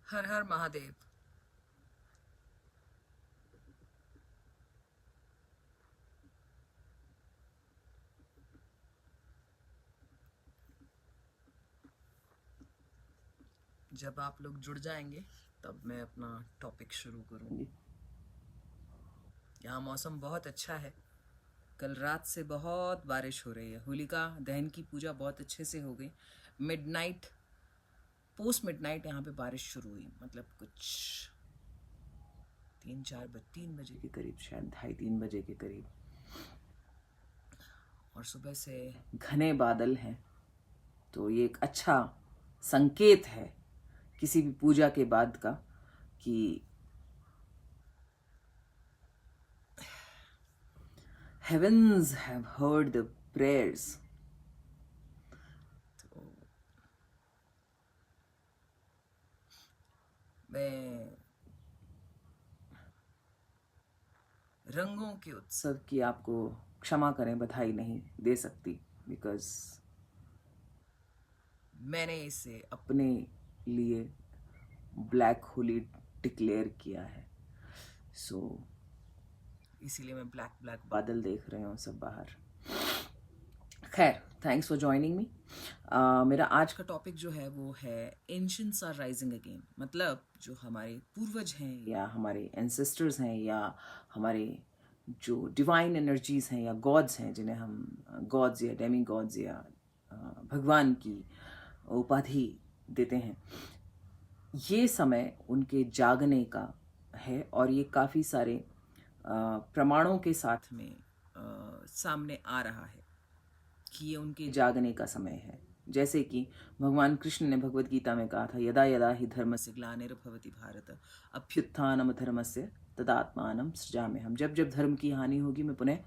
हर हर महादेव। जब आप लोग जुड़ जाएंगे तब मैं अपना टॉपिक शुरू करूंगी। यहाँ मौसम बहुत अच्छा है। कल रात से बहुत बारिश हो रही है। होलिका दहन की पूजा बहुत अच्छे से हो गई। मिडनाइट, पोस्ट मिडनाइट यहाँ पे बारिश शुरू हुई, मतलब कुछ 3 बजे के करीब, शायद 2:30-3 बजे के करीब। और सुबह से घने बादल हैं, तो ये एक अच्छा संकेत है किसी भी पूजा के बाद का कि heavens have heard the prayers। तो मैं रंगों के उत्सव की आपको क्षमा करें बधाई नहीं दे सकती, बिकॉज मैंने इसे अपने लिए ब्लैक होली डिक्लेयर किया है। सो इसीलिए मैं ब्लैक ब्लैक बादल देख रहे हूँ सब बाहर। खैर, थैंक्स फॉर ज्वाइनिंग मी। मेरा आज का टॉपिक जो है वो है एंशिएंट्स आर राइजिंग अगेन। मतलब जो हमारे पूर्वज हैं या हमारे एंसेस्टर्स हैं या हमारे जो डिवाइन एनर्जीज हैं या गॉड्स हैं, जिन्हें हम गॉड्स या डेमी गॉड्स या भगवान की उपाधि देते हैं, ये समय उनके जागने का है। और ये काफ़ी सारे प्रमाणों के साथ में सामने आ रहा है कि ये उनके जागने का समय है। जैसे कि भगवान कृष्ण ने भगवत गीता में कहा था, यदा यदा हि धर्मस्य ग्लानिर्भवति भारत अभ्युत्थानम धर्मस्य तदात्मानं सृजाम्यहम्। जब जब धर्म की हानि होगी मैं पुनः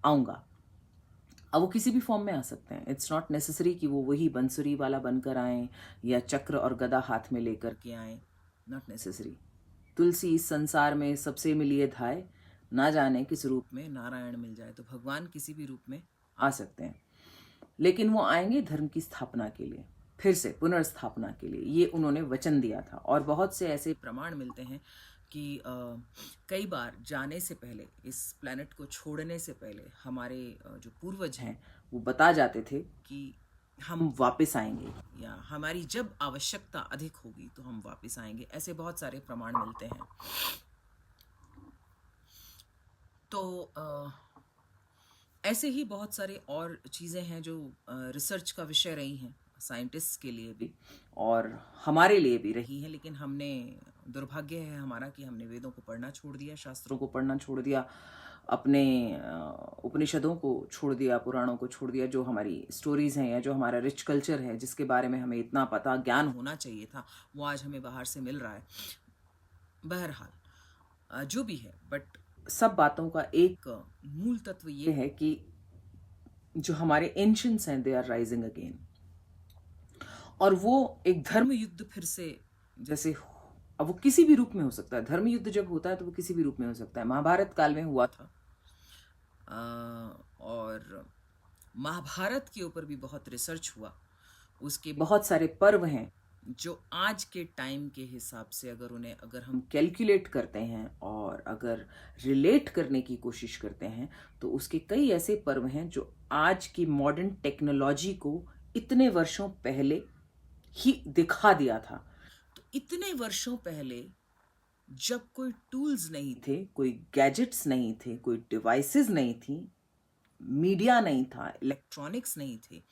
आऊँगा। अब वो किसी भी फॉर्म में आ सकते हैं। इट्स नॉट नेसेसरी कि वो वही बंसुरी वाला बनकर आए या चक्र और गदा हाथ में लेकर के आए। Not necessary. तुलसी इस संसार में सबसे मिलिए धाय, ना जाने किस रूप में नारायण मिल जाए। तो भगवान किसी भी रूप में आ सकते हैं, लेकिन वो आएंगे धर्म की स्थापना के लिए, फिर से पुनर्स्थापना के लिए। ये उन्होंने वचन दिया था। और बहुत से ऐसे प्रमाण मिलते हैं कि कई बार जाने से पहले, इस प्लेनेट को छोड़ने से पहले, हमारे जो पूर्वज हैं वो बता जाते थे कि हम वापस आएंगे, या हमारी जब आवश्यकता अधिक होगी तो हम वापस आएंगे। ऐसे बहुत सारे प्रमाण मिलते हैं। तो ऐसे ही बहुत सारे और चीज़ें हैं जो रिसर्च का विषय रही हैं साइंटिस्ट के लिए भी और हमारे लिए भी रही हैं। लेकिन हमने, दुर्भाग्य है हमारा कि हमने वेदों को पढ़ना छोड़ दिया, शास्त्रों को पढ़ना छोड़ दिया, अपने उपनिषदों को छोड़ दिया, पुराणों को छोड़ दिया। जो हमारी स्टोरीज़ हैं या जो हमारा रिच कल्चर है, जिसके बारे में हमें इतना पता ज्ञान होना चाहिए था, वो आज हमें बाहर से मिल रहा है। बहरहाल जो भी है, बट सब बातों का एक मूल तत्व ये है कि जो हमारे एंशिएंट्स हैं, दे आर राइजिंग अगेन। और वो एक धर्म युद्ध फिर से, जैसे अब वो किसी भी रूप में हो सकता है। धर्म युद्ध जब होता है तो वो किसी भी रूप में हो सकता है। महाभारत काल में हुआ था, और महाभारत के ऊपर भी बहुत रिसर्च हुआ। उसके बहुत सारे पर्व हैं जो आज के टाइम के हिसाब से अगर हम कैलकुलेट करते हैं और अगर रिलेट करने की कोशिश करते हैं, तो उसके कई ऐसे पर्व हैं जो आज की मॉडर्न टेक्नोलॉजी को इतने वर्षों पहले ही दिखा दिया था। तो इतने वर्षों पहले जब कोई टूल्स नहीं थे, कोई गैजेट्स नहीं थे, कोई डिवाइसेस नहीं थी, मीडिया नहीं था, इलेक्ट्रॉनिक्स नहीं थे,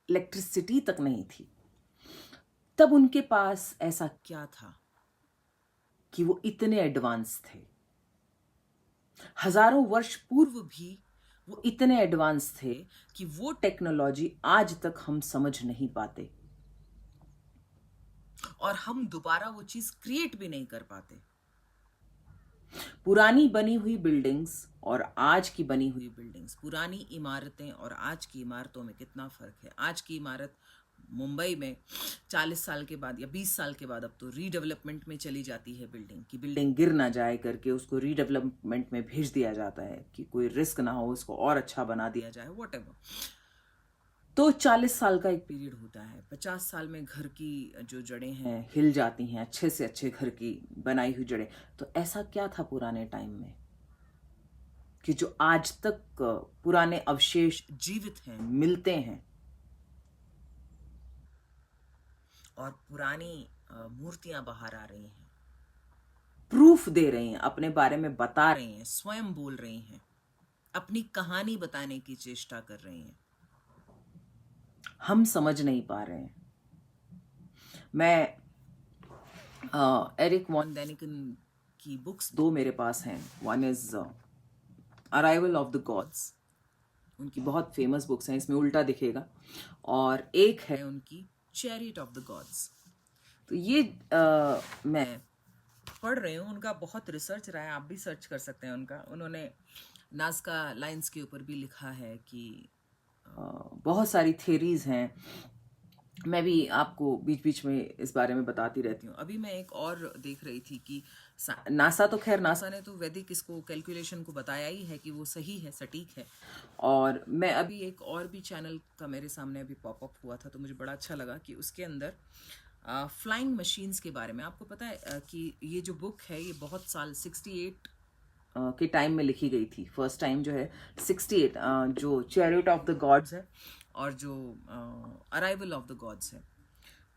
इलेक्ट्रिसिटी तक नहीं थी, तब उनके पास ऐसा क्या था कि वो इतने एडवांस थे? हजारों वर्ष पूर्व भी वो इतने एडवांस थे कि वो टेक्नोलॉजी आज तक हम समझ नहीं पाते, और हम दोबारा वो चीज क्रिएट भी नहीं कर पाते। पुरानी बनी हुई बिल्डिंग्स और आज की बनी हुई बिल्डिंग्स, पुरानी इमारतें और आज की इमारतों में कितना फर्क है। आज की इमारत मुंबई में 40 साल के बाद या 20 साल के बाद अब तो रीडेवलपमेंट में चली जाती है। बिल्डिंग की बिल्डिंग गिर ना जाए करके उसको रीडेवलपमेंट में भेज दिया जाता है कि कोई रिस्क ना हो, उसको और अच्छा बना दिया जाए, वॉट एवर। तो 40 साल का एक पीरियड होता है। 50 साल में घर की जो जड़ें हैं हिल जाती हैं, अच्छे से अच्छे घर की बनाई हुई जड़ें। तो ऐसा क्या था पुराने टाइम में कि जो आज तक पुराने अवशेष जीवित हैं, मिलते हैं और पुरानी मूर्तियां बाहर आ रही हैं, प्रूफ दे रही हैं, अपने बारे में बता रही हैं, स्वयं बोल रही हैं, अपनी कहानी बताने की चेष्टा कर रही हैं। हम समझ नहीं पा रहे हैं। मैं एरिक वॉन डेनिकन की बुक्स 2 मेरे पास हैं। One is arrival of the gods, उनकी बहुत फेमस बुक्स हैं, इसमें उल्टा दिखेगा, और एक है उनकी चैरिट ऑफ द गॉड्स। तो ये मैं पढ़ रही हूँ। उनका बहुत रिसर्च रहा है, आप भी सर्च कर सकते हैं उनका। उन्होंने नाज़का लाइंस के ऊपर भी लिखा है कि बहुत सारी थेरीज हैं। मैं भी आपको बीच बीच में इस बारे में बताती रहती हूँ। अभी मैं एक और देख रही थी कि नासा, तो खैर नासा ने तो वैदिक इसको कैलकुलेशन को बताया ही है कि वो सही है, सटीक है। और मैं अभी एक और भी चैनल का मेरे सामने अभी पॉपअप हुआ था, तो मुझे बड़ा अच्छा लगा कि उसके अंदर फ्लाइंग मशीन्स के बारे में। आपको पता है कि ये जो बुक है ये बहुत साल 68 के टाइम में लिखी गई थी। फर्स्ट टाइम जो है 68, जो चैरिट ऑफ द गॉड्स है और जो अराइवल ऑफ द गॉड्स है।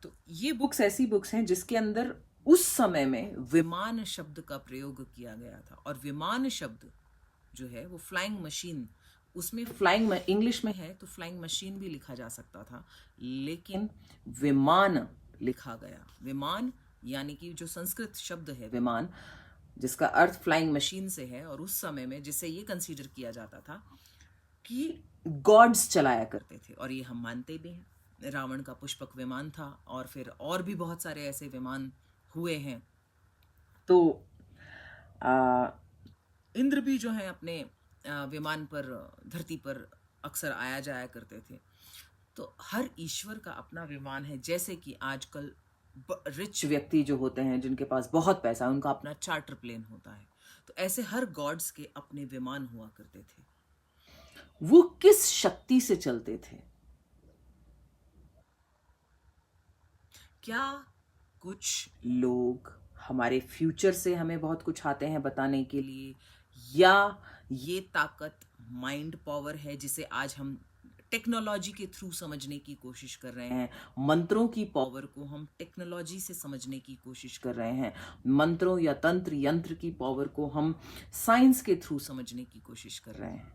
तो ये बुक्स ऐसी बुक्स हैं जिसके अंदर उस समय में विमान शब्द का प्रयोग किया गया था। और विमान शब्द जो है वो फ्लाइंग मशीन, उसमें फ्लाइंग इंग्लिश में है तो फ्लाइंग मशीन भी लिखा जा सकता था, लेकिन विमान लिखा गया। विमान यानी कि जो संस्कृत शब्द है विमान, जिसका अर्थ फ्लाइंग मशीन से है, और उस समय में जिसे ये कंसीडर किया जाता था कि गॉड्स चलाया करते थे, और ये हम मानते भी हैं। रावण का पुष्पक विमान था, और फिर और भी बहुत सारे ऐसे विमान हुए हैं। तो इंद्र भी जो है अपने विमान पर धरती पर अक्सर आया जाया करते थे। तो हर ईश्वर का अपना विमान है। जैसे कि आजकल रिच व्यक्ति जो होते हैं, जिनके पास बहुत पैसा है, उनका अपना चार्टर प्लेन होता है। तो ऐसे हर गॉड्स के अपने विमान हुआ करते थे। वो किस शक्ति से चलते थे? क्या कुछ लोग हमारे फ्यूचर से हमें बहुत कुछ आते हैं बताने के लिए, या ये ताकत माइंड पावर है जिसे आज हम टेक्नोलॉजी के थ्रू समझने की कोशिश कर रहे हैं? मंत्रों की पावर को हम टेक्नोलॉजी से समझने की कोशिश कर रहे हैं। मंत्रों या तंत्र यंत्र की पावर को हम साइंस के थ्रू समझने की कोशिश कर रहे हैं।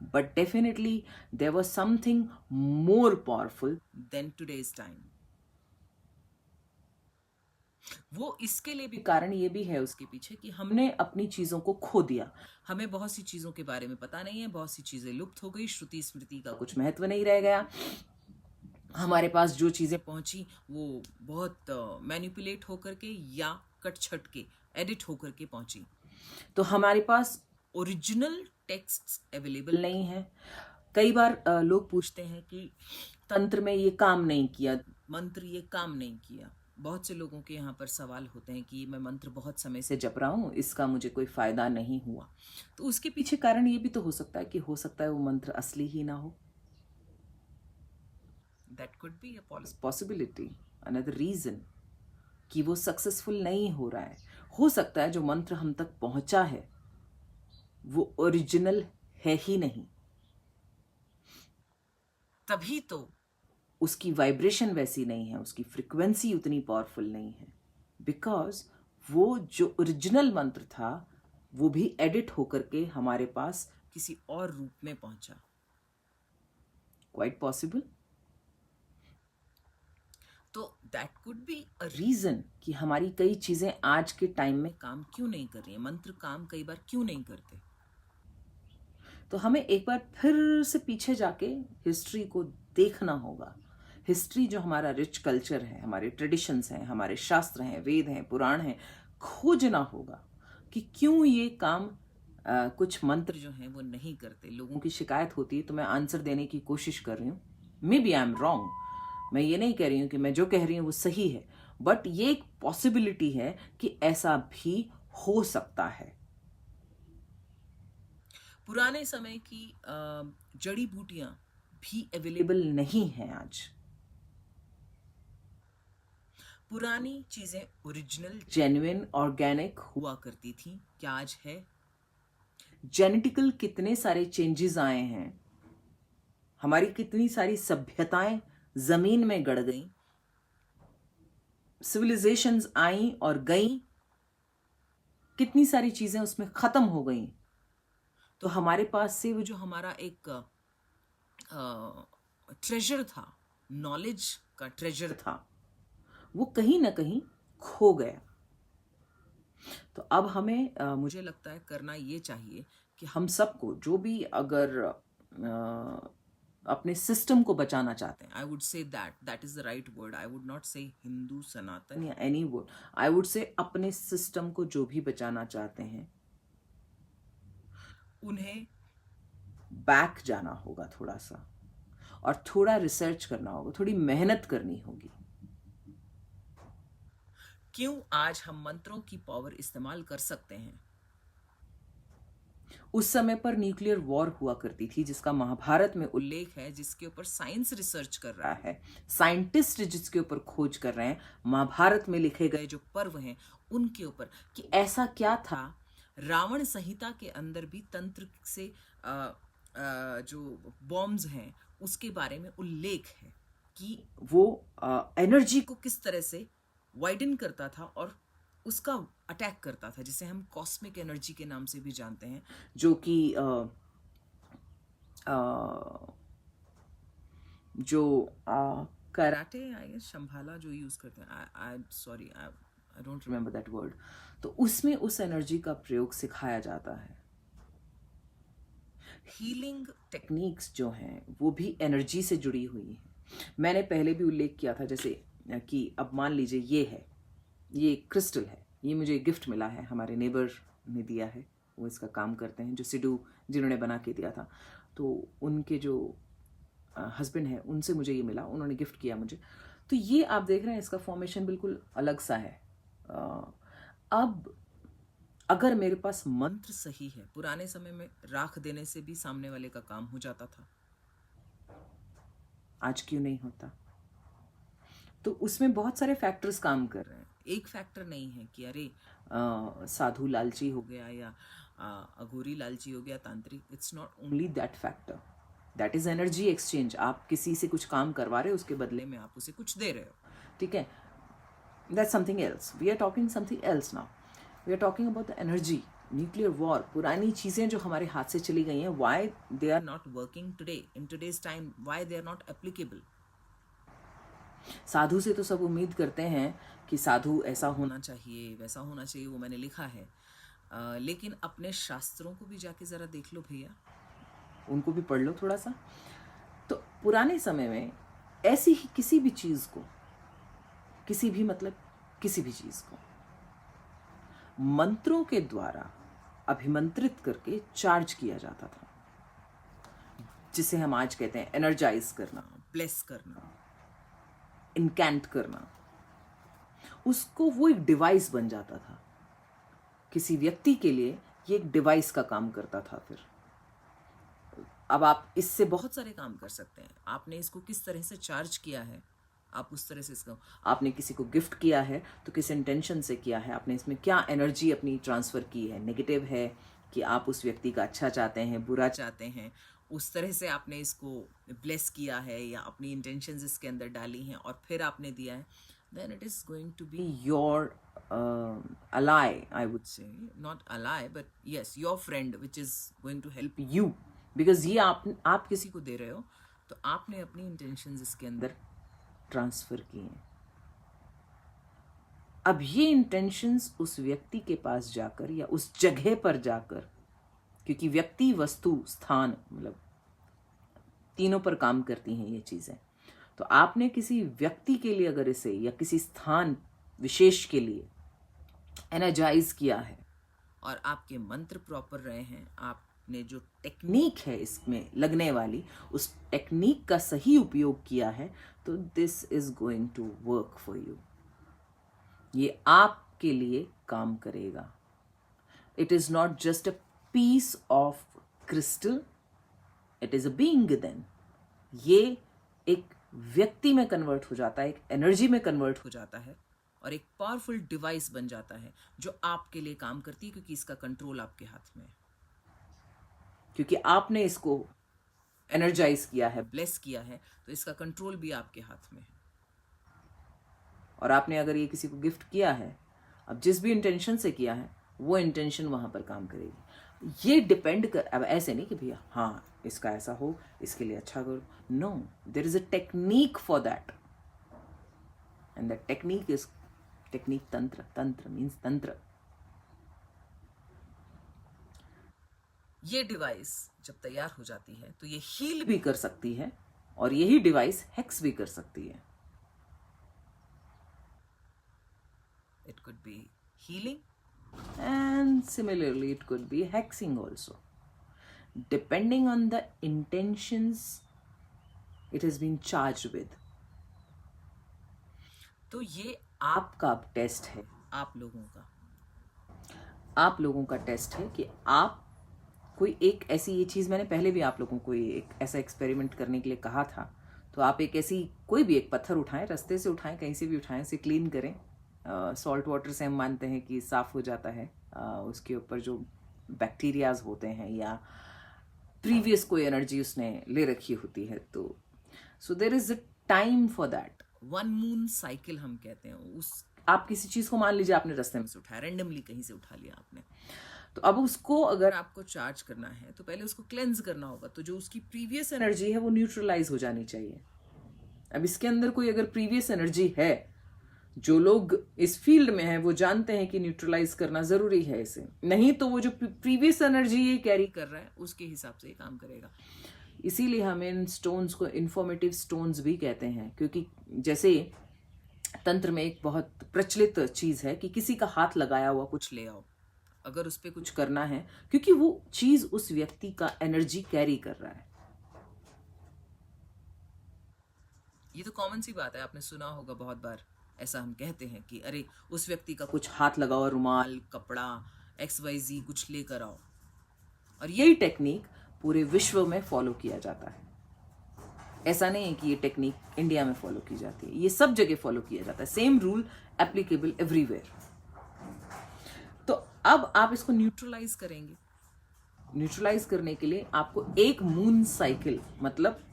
But definitely there was something more powerful than today's time. वो इसके लिए भी कारण ये भी है उसके पीछे कि हमने अपनी चीजों को खो दिया। हमें बहुत सी चीजों के बारे में पता नहीं है, बहुत सी चीजें लुप्त हो गई, श्रुति स्मृति का कुछ महत्व नहीं रह गया। हमारे पास जो चीजें पहुंची वो बहुत मैनिपुलेट होकर के या कट छट के एडिट होकर के पहुंची। तो हमारे पास ओरिजिनल टेक्स्ट अवेलेबल नहीं है। कई बार लोग पूछते हैं कि तंत्र में ये काम नहीं किया, मंत्र ये काम नहीं किया। बहुत से लोगों के यहाँ पर सवाल होते हैं कि मैं मंत्र बहुत समय से जप रहा हूँ, इसका मुझे कोई फायदा नहीं हुआ। तो उसके पीछे कारण ये भी तो हो सकता है कि हो सकता है वो मंत्र असली ही ना हो। That could be a possibility, another reason कि वो सक्सेसफुल नहीं हो रहा है। हो सकता है जो मंत्र हम तक पहुंचा है वो ओरिजिनल है ही नहीं, तभी तो उसकी वाइब्रेशन वैसी नहीं है, उसकी फ्रिक्वेंसी उतनी पावरफुल नहीं है। बिकॉज वो जो ओरिजिनल मंत्र था वो भी एडिट होकर के हमारे पास किसी और रूप में पहुंचा। Quite possible. तो that could be a reason कि हमारी कई चीजें आज के टाइम में काम क्यों नहीं कर रही है, मंत्र काम कई बार क्यों नहीं करते। तो हमें एक बार फिर से पीछे जाके हिस्ट्री को देखना होगा। हिस्ट्री जो हमारा रिच कल्चर है, हमारे ट्रेडिशंस हैं, हमारे शास्त्र हैं, वेद हैं, पुराण हैं, खोजना होगा कि क्यों ये काम कुछ मंत्र जो हैं वो नहीं करते। लोगों की शिकायत होती है तो मैं आंसर देने की कोशिश कर रही हूँ। Maybe I am wrong, मैं ये नहीं कह रही हूँ कि मैं जो कह रही हूँ वो सही है, बट ये एक पॉसिबिलिटी है कि ऐसा भी हो सकता है। पुराने समय की जड़ी बूटियां भी अवेलेबल नहीं है आज। पुरानी चीजें ओरिजिनल, जेन्युइन, ऑर्गेनिक हुआ करती थी, क्या आज है? जेनेटिकल कितने सारे चेंजेस आए हैं, हमारी कितनी सारी सभ्यताएं जमीन में गड़ गईं, सिविलाइजेशंस आई और गईं, कितनी सारी चीजें उसमें खत्म हो गईं। तो हमारे पास से वो जो हमारा एक ट्रेजर था, नॉलेज का ट्रेजर था, वो कहीं ना कहीं खो गया। तो अब हमें मुझे लगता है करना ये चाहिए कि हम सबको, जो भी अगर अपने सिस्टम को बचाना चाहते हैं, I would say that is the right word, I would not से हिंदू सनातन या any word, I would say अपने सिस्टम को जो भी बचाना चाहते हैं उन्हें बैक जाना होगा थोड़ा सा, और थोड़ा रिसर्च करना होगा, थोड़ी मेहनत करनी होगी। क्यों आज हम मंत्रों की पावर इस्तेमाल कर सकते हैं? उस समय पर न्यूक्लियर वॉर हुआ करती थी, जिसका महाभारत में उल्लेख है, जिसके ऊपर साइंस रिसर्च कर रहा है, साइंटिस्ट जिसके ऊपर खोज कर रहे हैं, महाभारत में लिखे गए जो पर्व हैं उनके ऊपर, कि ऐसा क्या था। रावण संहिता के अंदर भी तंत्र से जो बॉम्ब्स हैं उसके बारे में उल्लेख है कि वो एनर्जी को किस तरह से वाइडन करता था और उसका अटैक करता था, जिसे हम कॉस्मिक एनर्जी के नाम से भी जानते हैं, जो कि जो कराटे आई गेस शंभाला जो यूज करते हैं, I don't remember that word. तो उसमें उस एनर्जी का प्रयोग सिखाया जाता है। हीलिंग टेक्निक्स जो हैं वो भी एनर्जी से जुड़ी हुई हैं। मैंने पहले भी उल्लेख किया था, जैसे कि अब मान लीजिए ये क्रिस्टल है, ये मुझे गिफ्ट मिला है, हमारे नेबर ने दिया है, वो इसका काम करते हैं, जो सिडू जिन्होंने बना के दिया था, तो उनके जो हस्बैंड है उनसे मुझे ये मिला, उन्होंने गिफ्ट किया मुझे। तो ये आप देख रहे हैं, इसका फॉर्मेशन बिल्कुल अलग सा है। अब अगर मेरे पास मंत्र सही है, पुराने समय में राख देने से भी सामने वाले का काम हो जाता था, आज क्यों नहीं होता? तो उसमें बहुत सारे फैक्टर्स काम कर रहे हैं। एक फैक्टर नहीं है कि अरे साधु लालची हो गया या अघोरी लालची हो गया, तांत्रिक। It's not only that factor, that is energy exchange. आप किसी से कुछ काम करवा रहे हो, उसके बदले में आप उसे कुछ दे रहे हो, ठीक है, that's something else. We are talking something else now, we are talking about the energy, nuclear war, पुरानी चीज़ें जो हमारे हाथ से चली गई हैं, why they are not working today in today's time, why they are not applicable. साधु से तो सब उम्मीद करते हैं कि साधु ऐसा होना चाहिए, वैसा होना चाहिए, वो मैंने लिखा है, लेकिन अपने शास्त्रों को भी जाके ज़रा देख लो भैया, उनको भी पढ़ लो थोड़ा सा। तो पुराने समय में ऐसी ही किसी भी चीज़ को, किसी भी मतलब किसी भी चीज़ को मंत्रों के द्वारा अभिमंत्रित करके चार्ज किया जाता था, जिसे हम आज कहते हैं एनर्जाइज करना, ब्लेस करना, इनकैंट करना। उसको वो एक डिवाइस बन जाता था, किसी व्यक्ति के लिए ये एक डिवाइस का काम करता था। फिर अब आप इससे बहुत सारे काम कर सकते हैं। आपने इसको किस तरह से चार्ज किया है, आप उस तरह से इसको, आपने किसी को गिफ्ट किया है तो किस इंटेंशन से किया है, आपने इसमें क्या एनर्जी अपनी ट्रांसफ़र की है, नेगेटिव है कि आप उस व्यक्ति का अच्छा चाहते हैं, बुरा चाहते हैं, उस तरह से आपने इसको ब्लेस किया है या अपनी इंटेंशंस इसके अंदर डाली हैं और फिर आपने दिया है, then it is going to be your ally, I would say, not ally but yes, your friend which is going to help you, because ये आप किसी को दे रहे हो तो आपने अपनी इंटेंशंस इसके अंदर ट्रांसफर किए हैं। अब ये इंटेंशंस उस व्यक्ति के पास जाकर या उस जगह पर जाकर, क्योंकि व्यक्ति, वस्तु, स्थान, मतलब तीनों पर काम करती हैं ये चीज़ें, तो आपने किसी व्यक्ति के लिए अगर इसे या किसी स्थान विशेष के लिए एनर्जाइज किया है और आपके मंत्र प्रॉपर रहे हैं, आपने जो टेक्निक है इसमें लगने वाली, उस टेक्निक का सही उपयोग किया है, तो this is going to work for you. ये आपके लिए काम करेगा। It is not just a piece of crystal, it is a being then, ये एक व्यक्ति में कन्वर्ट हो जाता है, एक एनर्जी में कन्वर्ट हो जाता है और एक पावरफुल डिवाइस बन जाता है जो आपके लिए काम करती है, क्योंकि इसका कंट्रोल आपके हाथ में है, क्योंकि आपने इसको एनर्जाइज किया है, ब्लेस किया है, तो इसका कंट्रोल भी आपके हाथ में है। और आपने अगर ये किसी को गिफ्ट किया है, अब जिस भी इंटेंशन से किया है, वो इंटेंशन वहां पर काम करेगी। ये डिपेंड कर, अब ऐसे नहीं कि भैया हाँ इसका ऐसा हो, इसके लिए अच्छा करो, no, there is a technique for that, and that technique is technique तंत्र। तंत्र मीन्स तंत्र। ये डिवाइस जब तैयार हो जाती है तो ये हील भी कर सकती है, और यही डिवाइस हेक्स भी कर सकती है। It could be healing and similarly it could be hexing also, depending on the intentions it has been charged with. तो ये आपका टेस्ट है, आप लोगों का टेस्ट है कि आप कोई एक ऐसी, ये चीज़ मैंने पहले भी आप लोगों को एक ऐसा एक्सपेरिमेंट करने के लिए कहा था, तो आप एक ऐसी कोई भी एक पत्थर उठाएं, रास्ते से उठाएं, कहीं से भी उठाएं, उसे क्लीन करें। सॉल्ट वाटर से हम मानते हैं कि साफ़ हो जाता है, उसके ऊपर जो बैक्टीरियाज होते हैं या प्रीवियस कोई एनर्जी उसने ले रखी होती है, तो so there is a time for that. One moon cycle हम कहते हैं उस, आप किसी चीज़ को मान लीजिए आपने रास्ते में से उठाया, रैंडमली कहीं से उठा लिया आपने, तो अब उसको अगर आपको चार्ज करना है तो पहले उसको क्लेंज करना होगा, तो जो उसकी प्रीवियस एनर्जी है वो न्यूट्रलाइज हो जानी चाहिए। अब इसके अंदर कोई अगर प्रीवियस एनर्जी है, जो लोग इस फील्ड में हैं वो जानते हैं कि न्यूट्रलाइज करना जरूरी है इसे, नहीं तो वो जो प्रीवियस एनर्जी ये कैरी कर रहा है उसके हिसाब से ये काम करेगा। इसीलिए हम इन स्टोन्स को इन्फॉर्मेटिव स्टोन्स भी कहते हैं, क्योंकि जैसे तंत्र में एक बहुत प्रचलित चीज है कि किसी का हाथ लगाया हुआ कुछ ले आओ, अगर उस पर कुछ करना है, क्योंकि वो चीज उस व्यक्ति का एनर्जी कैरी कर रहा है। ये तो कॉमन सी बात है, आपने सुना होगा बहुत बार, ऐसा हम कहते हैं कि अरे उस व्यक्ति का कुछ हाथ लगाओ, रुमाल, कपड़ा, XYZ कुछ लेकर आओ। और यही टेक्निक पूरे विश्व में फॉलो किया जाता है। ऐसा नहीं है कि ये टेक्निक इंडिया में फॉलो की जाती है, ये सब जगह फॉलो किया जाता है, सेम रूल एप्लीकेबल एवरीवेयर। तो अब आप इसको न्यूट्रलाइज करेंगे। न्यूट्रलाइज करने के लिए आपको एक मून साइकिल, मतलब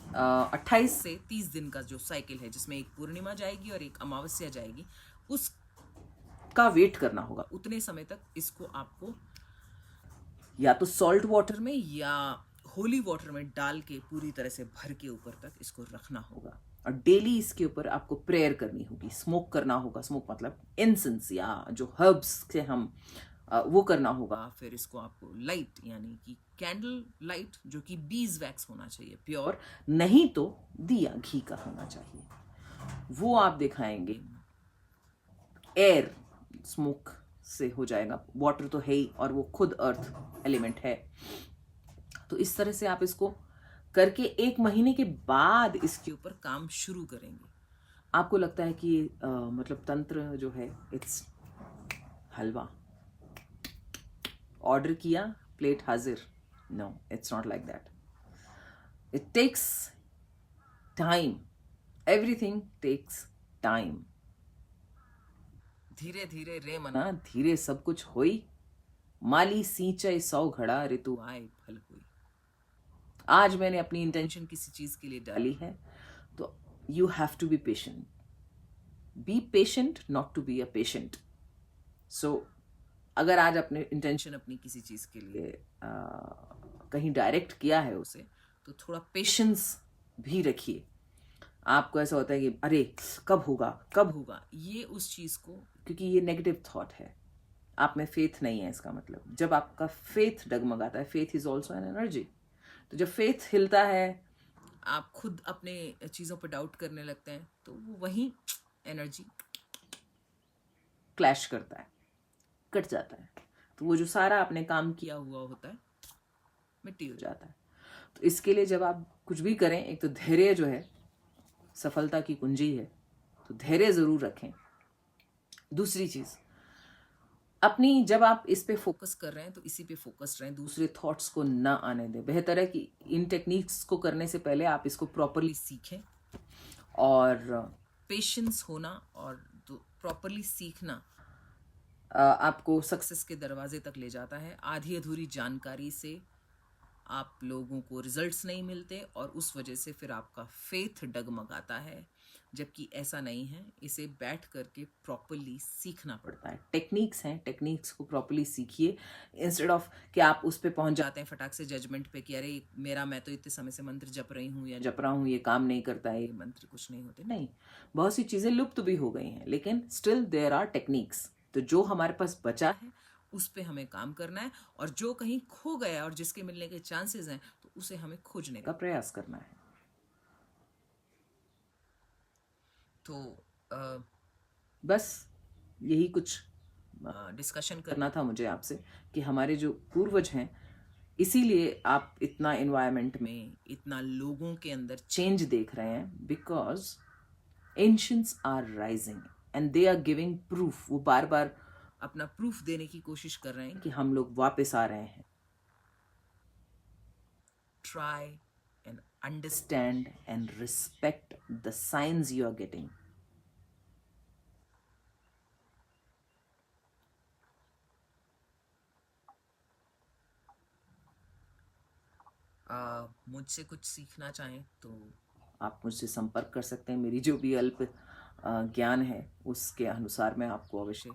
28 से 30 दिन का जो साइकिल है, जिसमें एक पूर्णिमा जाएगी और एक अमावस्या जाएगी, उसका वेट करना होगा। उतने समय तक इसको आपको या तो सॉल्ट वाटर में या होली वाटर में डाल के पूरी तरह से भर के ऊपर तक इसको रखना होगा, और डेली इसके ऊपर आपको प्रेयर करनी होगी, स्मोक करना होगा। स्मोक मतलब इंसेंस या जो हर्ब्स से हम वो करना होगा। फिर इसको आपको लाइट, यानी कि कैंडल लाइट, जो कि बीज वैक्स होना चाहिए प्योर, नहीं तो दिया घी का होना चाहिए, वो आप दिखाएंगे। एयर स्मोक से हो जाएगा, वाटर तो है ही और वो खुद अर्थ एलिमेंट है। तो इस तरह से आप इसको करके 1 महीने के बाद इसके ऊपर काम शुरू करेंगे। आपको लगता है कि मतलब तंत्र जो है इट्स हलवा, ऑर्डर किया प्लेट हाजिर, no, it's not like that. It takes time, everything takes time. धीरे धीरे रे मना, धीरे सब कुछ होई, माली सींचे 100 घड़ा, ऋतु आए फल हुई। आज मैंने अपनी इंटेंशन किसी चीज के लिए डाली है, तो you have to be patient. Be patient, not to be a patient. So अगर आज अपने इंटेंशन अपनी किसी चीज के लिए कहीं डायरेक्ट किया है उसे, तो थोड़ा पेशेंस भी रखिए। आपको ऐसा होता है कि अरे कब होगा कब होगा, ये उस चीज को, क्योंकि ये नेगेटिव थॉट है, आप में फेथ नहीं है। इसका मतलब जब आपका फेथ डगमगाता है, faith is also an energy, तो जब फेथ हिलता है, आप खुद अपने चीज़ों पर डाउट करने लगते हैं, तो वो वही एनर्जी क्लैश करता है, कट जाता है, तो वो जो सारा आपने काम किया हुआ होता है मिट्टी हो जाता है। तो इसके लिए जब आप कुछ भी करें, एक तो धैर्य जो है सफलता की कुंजी है, तो धैर्य ज़रूर रखें। दूसरी चीज़, अपनी जब आप इस पे फोकस कर रहे हैं तो इसी पे फोकस रहें, दूसरे थॉट्स को ना आने दें। बेहतर है कि इन टेक्निक्स को करने से पहले आप इसको प्रॉपरली सीखें, और पेशेंस होना और प्रॉपरली सीखना आपको सक्सेस के दरवाजे तक ले जाता है। आधी अधूरी जानकारी से आप लोगों को रिजल्ट्स नहीं मिलते और उस वजह से फिर आपका फेथ डगमगाता है, जबकि ऐसा नहीं है। इसे बैठ करके प्रॉपरली सीखना पड़ता है। टेक्निक्स हैं, टेक्निक्स को प्रॉपरली सीखिए, इंस्टेड ऑफ कि आप उस पे पहुंच जाते हैं फटाक से जजमेंट पे कि अरे मैं तो इतने समय से मंत्र जप रही हूँ या जप रहा हूँ, ये काम नहीं करता है, ये मंत्र कुछ नहीं होते। नहीं, बहुत सी चीज़ें लुप्त भी हो गई हैं, लेकिन स्टिल देयर आर टेक्निक्स। तो जो हमारे पास बचा है उस पे हमें काम करना है, और जो कहीं खो गया और जिसके मिलने के चांसेस हैं तो उसे हमें खोजने का प्रयास करना है। तो बस यही कुछ डिस्कशन करना था मुझे आपसे कि हमारे जो पूर्वज हैं, इसीलिए आप इतना एनवायरनमेंट में, इतना लोगों के अंदर चेंज देख रहे हैं, because ancients are rising and they are giving proof. वो बार बार अपना प्रूफ देने की कोशिश कर रहे हैं कि हम लोग वापस आ रहे हैं। Try and understand and respect the science you are getting. मुझसे कुछ सीखना चाहें तो आप मुझसे संपर्क कर सकते हैं। मेरी जो भी अल्प ज्ञान है उसके अनुसार मैं आपको अवश्य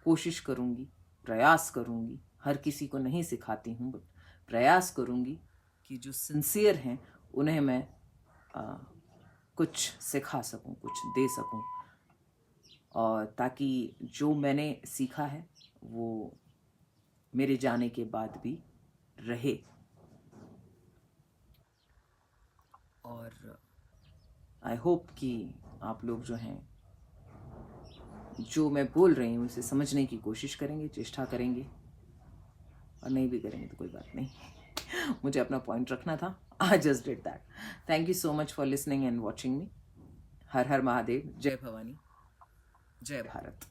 कोशिश करूँगी, प्रयास करूँगी। हर किसी को नहीं सिखाती हूँ, बट प्रयास करूँगी कि जो सिंसियर हैं उन्हें मैं कुछ सिखा सकूँ, कुछ दे सकूँ, और ताकि जो मैंने सीखा है वो मेरे जाने के बाद भी रहे। और आई होप कि आप लोग जो हैं, जो मैं बोल रही हूँ उसे समझने की कोशिश करेंगे, चेष्टा करेंगे, और नहीं भी करेंगे तो कोई बात नहीं। मुझे अपना पॉइंट रखना था। I just did that. Thank you so much for listening and watching me. हर हर महादेव। जय भवानी, जय भारत।